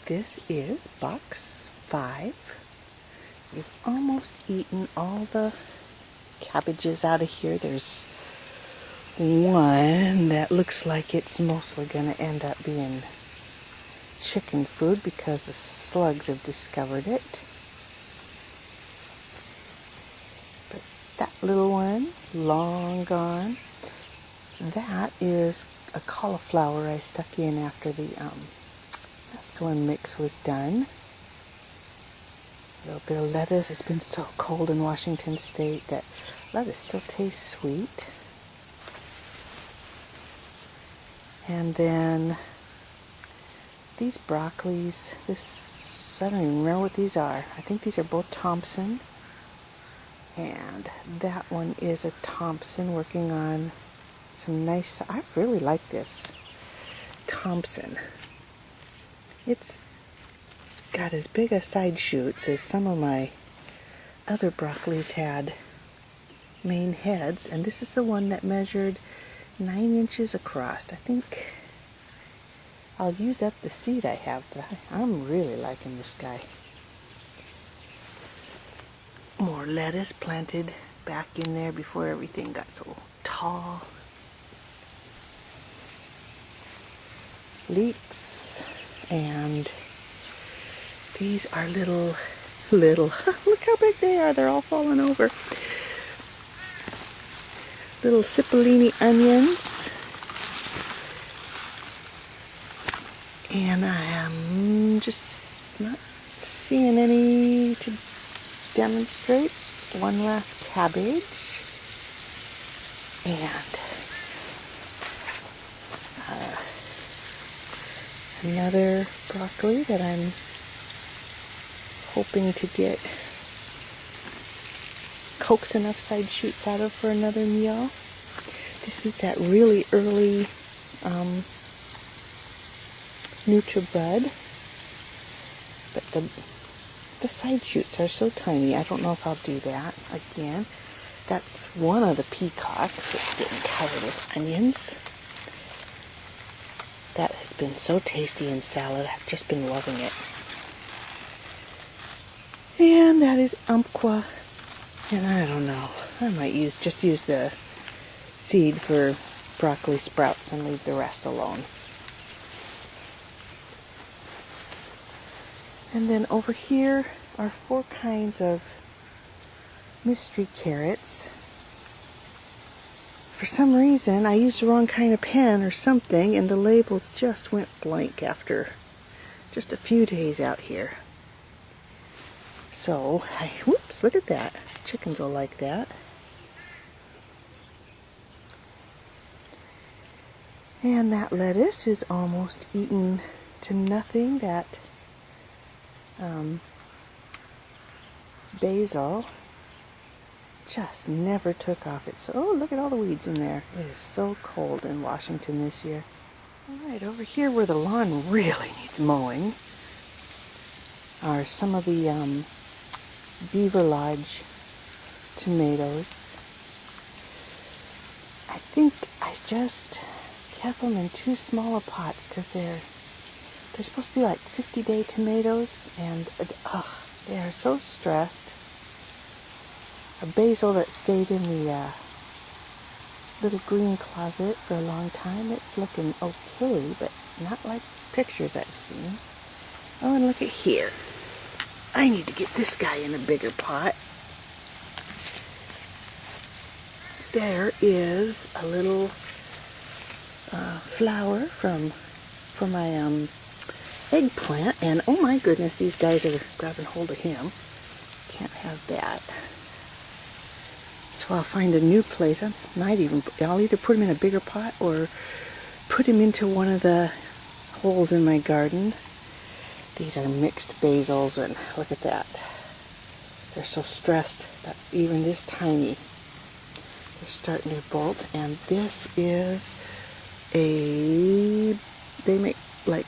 This is box 5. We've almost eaten all the cabbages out of here. There's one that looks like it's mostly going to end up being chicken food because the slugs have discovered it. But that little one, long gone. That is a cauliflower I stuck in after the mesclun mix was done. A little bit of lettuce. It's been so cold in Washington State that lettuce still tastes sweet. And then these broccolis, I don't even remember what these are. I think these are both Thompson. And that one is a Thompson working on some nice, I really like this Thompson. It's got as big a side shoots as some of my other broccolis had main heads, and this is the one that measured 9 inches across. I think I'll use up the seed I have, but I'm really liking this guy. More lettuce planted back in there before everything got so tall. Leeks, and these are little, look how big they are, they're all falling over. Little cipollini onions. And I am just not seeing any to demonstrate. One last cabbage. And another broccoli that I'm hoping to get coax enough side shoots out of for another meal. This is that really early NutriBud, but the side shoots are so tiny. I don't know if I'll do that again. That's one of the peacocks that's getting covered with onions. That has been so tasty in salad. I've just been loving it. And that is umpqua. And I don't know. I might just use the seed for broccoli sprouts and leave the rest alone. And then over here are 4 kinds of mystery carrots. For some reason, I used the wrong kind of pen or something, and the labels just went blank after just a few days out here. So, whoops, look at that. Chickens will like that. And that lettuce is almost eaten to nothing. That basil just never took off. It's oh, look at all the weeds in there. It is so cold in Washington this year. Alright, over here where the lawn really needs mowing are some of the Beaver Lodge tomatoes. I think I just kept them in too small of pots because they're supposed to be like 50-day tomatoes, and they are so stressed. A basil that stayed in the little green closet for a long time. It's looking okay, but not like pictures I've seen. Oh, and look at here. I need to get this guy in a bigger pot. There is a little flower for my eggplant, and oh my goodness, these guys are grabbing hold of him. Can't have that. So I'll find a new place. I'll either put him in a bigger pot or put him into one of the holes in my garden. These are mixed basils, and look at that. They're so stressed that even this tiny, they're starting to bolt. And this is they make like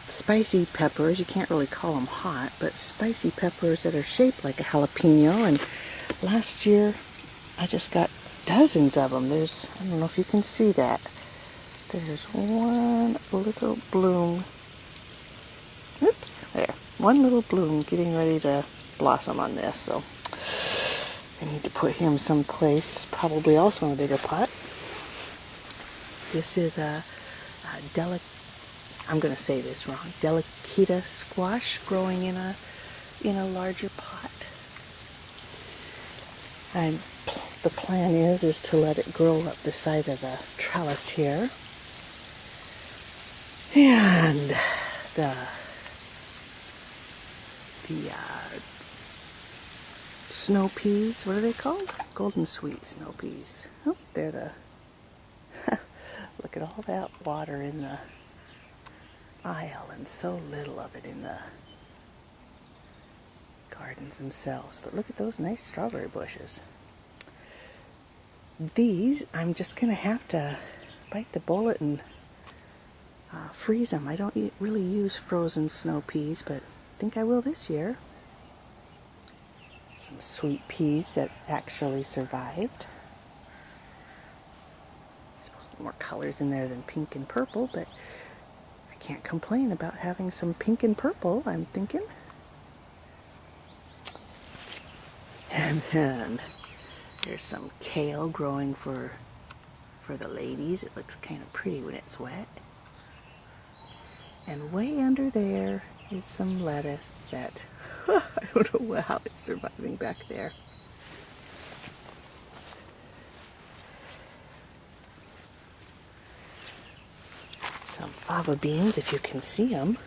spicy peppers. You can't really call them hot, but spicy peppers that are shaped like a jalapeno. And last year I just got dozens of them. I don't know if you can see that. There's one little bloom. Oops, there. One little bloom getting ready to blossom on this, so I need to put him someplace, probably also in a bigger pot. This is a I'm going to say this wrong, delicata squash growing in a larger pot. The plan is to let it grow up the side of the trellis here. And the snow peas, what are they called? Golden sweet snow peas. Oh, they're the look at all that water in the aisle and so little of it in the gardens themselves. But look at those nice strawberry bushes. These, I'm just going to have to bite the bullet and freeze them. I don't really use frozen snow peas, but I think I will this year. Some sweet peas that actually survived. There's supposed to be more colors in there than pink and purple, but I can't complain about having some pink and purple, I'm thinking. And then there's some kale growing for the ladies. It looks kind of pretty when it's wet. And way under there is some lettuce that I don't know how it's surviving back there. Some fava beans, if you can see them.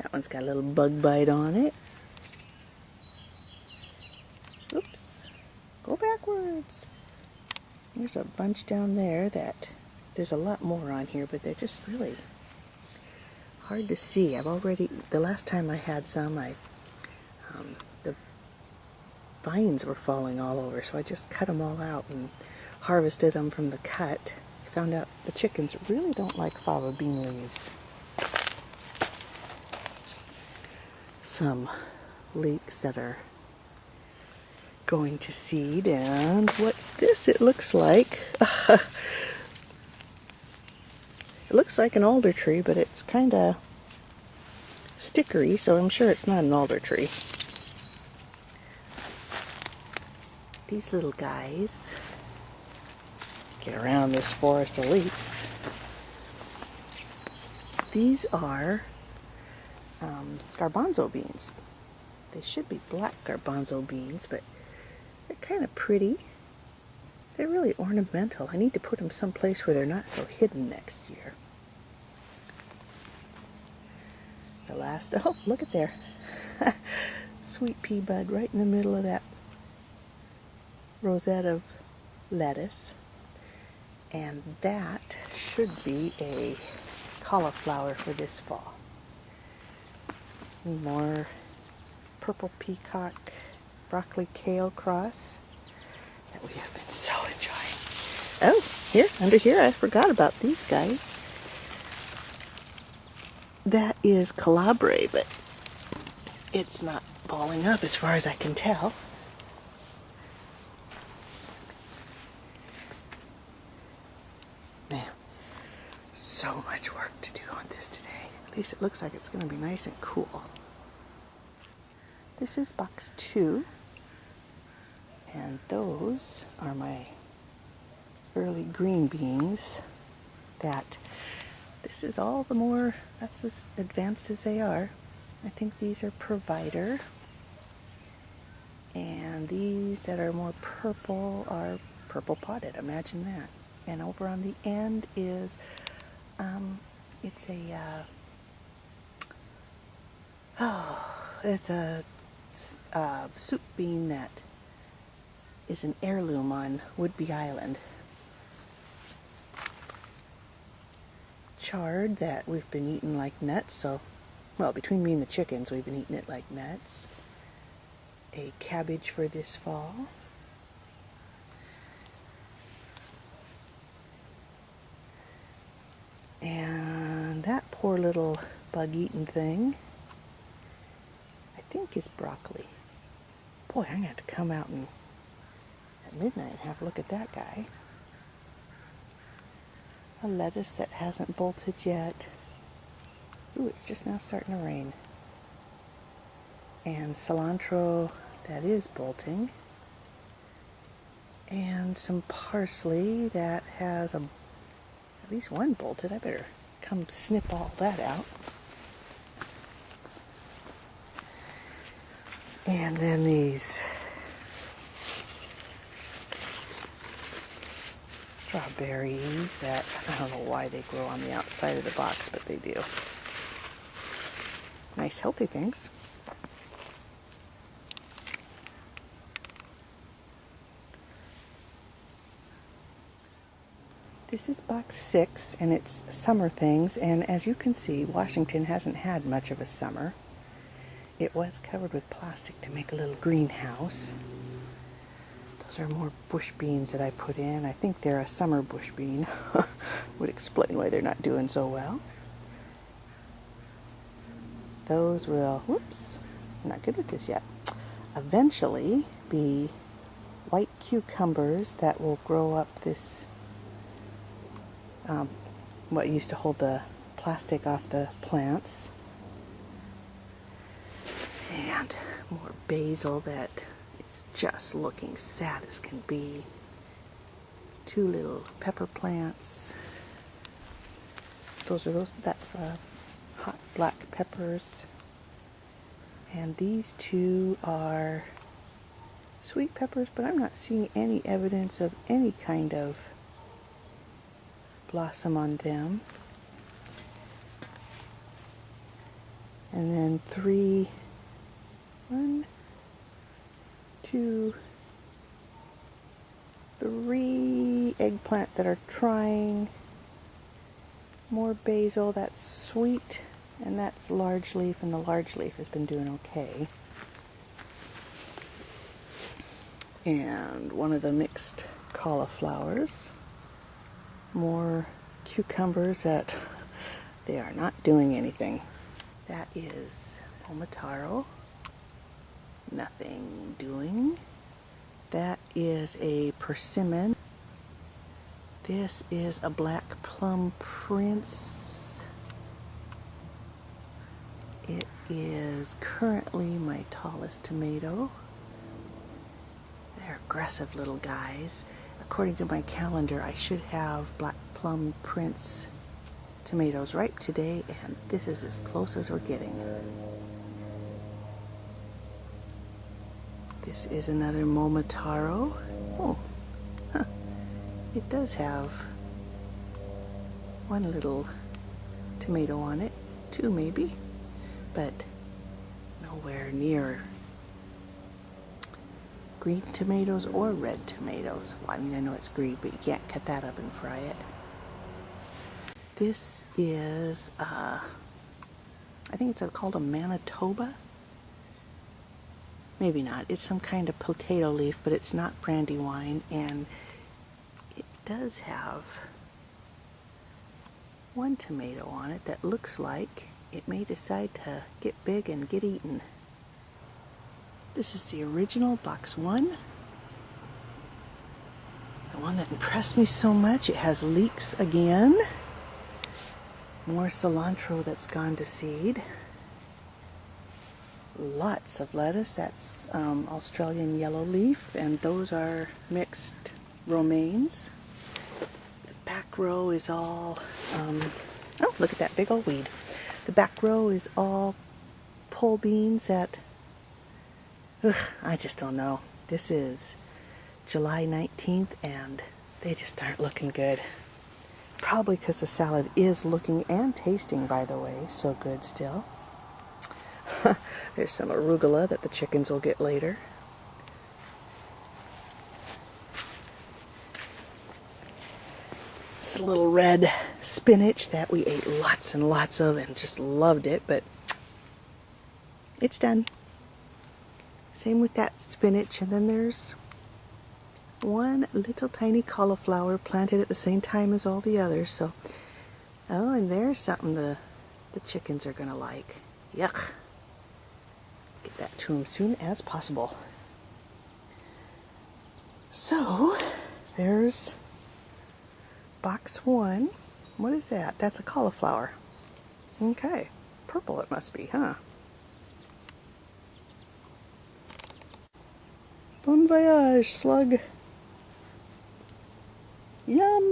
That one's got a little bug bite on it. Oops, go backwards. There's a bunch down there that there's a lot more on here, but they're just really hard to see. The last time I had some, the vines were falling all over, so I just cut them all out and harvested them from the cut. I found out the chickens really don't like fava bean leaves. Some leeks that are going to seed, and what's this? It looks like it looks like an alder tree, but it's kind of stickery, so I'm sure it's not an alder tree. These little guys get around this forest of leeks. These are garbanzo beans. They should be black garbanzo beans, but they're kind of pretty. They're really ornamental. I need to put them someplace where they're not so hidden next year. The last, oh, look at there. Sweet pea bud right in the middle of that rosette of lettuce. And that should be a cauliflower for this fall. More purple peacock broccoli kale cross that we have been so enjoying. Oh, here, under here, I forgot about these guys. That is calabre, but it's not balling up as far as I can tell. Man, so much work to do on this today. At least it looks like it's going to be nice and cool. This is box 2, and those are my early green beans. This is all the more, that's as advanced as they are. I think these are provider, and these that are more purple are purple potted. Imagine that. And over on the end is it's a soup bean that is an heirloom on Whidbey Island. Chard that we've been eating like nuts, so, well, between me and the chickens, we've been eating it like nuts. A cabbage for this fall. And that poor little bug-eaten thing, I think is broccoli. Boy, I'm going to have to come out at midnight and have a look at that guy. a lettuce that hasn't bolted yet. Ooh, it's just now starting to rain. And cilantro that is bolting. And some parsley that has at least one bolted. I better come snip all that out. And then these strawberries that I don't know why they grow on the outside of the box, but they do. Nice healthy things. This is box 6, and it's summer things, and as you can see, Washington hasn't had much of a summer. It was covered with plastic to make a little greenhouse. Those are more bush beans that I put in. I think they're a summer bush bean. Would explain why they're not doing so well. Those will, whoops, I'm not good with this yet, eventually be white cucumbers that will grow up this what used to hold the plastic off the plants, and more basil that is just looking sad as can be. 2 little pepper plants. That's the hot black peppers, and these 2 are sweet peppers, but I'm not seeing any evidence of any kind of blossom on them. And then 3, 1, 2, 3 eggplant that are trying. More basil, that's sweet, and that's large leaf, and the large leaf has been doing okay. And one of the mixed cauliflowers. More cucumbers that they are not doing anything. That is Momotaro. Nothing doing. That is a persimmon. This is a black plum prince. It is currently my tallest tomato. They're aggressive little guys. According to my calendar, I should have black plum prince tomatoes ripe today, and this is as close as we're getting. This is another Momotaro. Oh, huh. It does have 1 little tomato on it, 2 maybe, but nowhere near green tomatoes or red tomatoes. Well, I mean, I know it's green, but you can't cut that up and fry it. This is, I think it's called a Manitoba. Maybe not. It's some kind of potato leaf, but it's not brandywine, and it does have 1 tomato on it that looks like it may decide to get big and get eaten. This is the original box 1. The one that impressed me so much. It has leeks again. More cilantro that's gone to seed. Lots of lettuce. That's Australian yellow leaf, and those are mixed romaines. The back row is all, oh, look at that big old weed. The back row is all pole beans that, I just don't know. This is July 19th, and they just aren't looking good. Probably because the salad is looking and tasting, by the way, so good still. There's some arugula that the chickens will get later. This little red spinach that we ate lots and lots of and just loved it, but it's done. Same with that spinach, and then there's 1 little tiny cauliflower planted at the same time as all the others. So, oh, and there's something the chickens are gonna like. Yuck. Get that to them soon as possible. So, there's box 1. What is that? That's a cauliflower. Okay. Purple it must be, huh? Bon voyage, slug. Yum!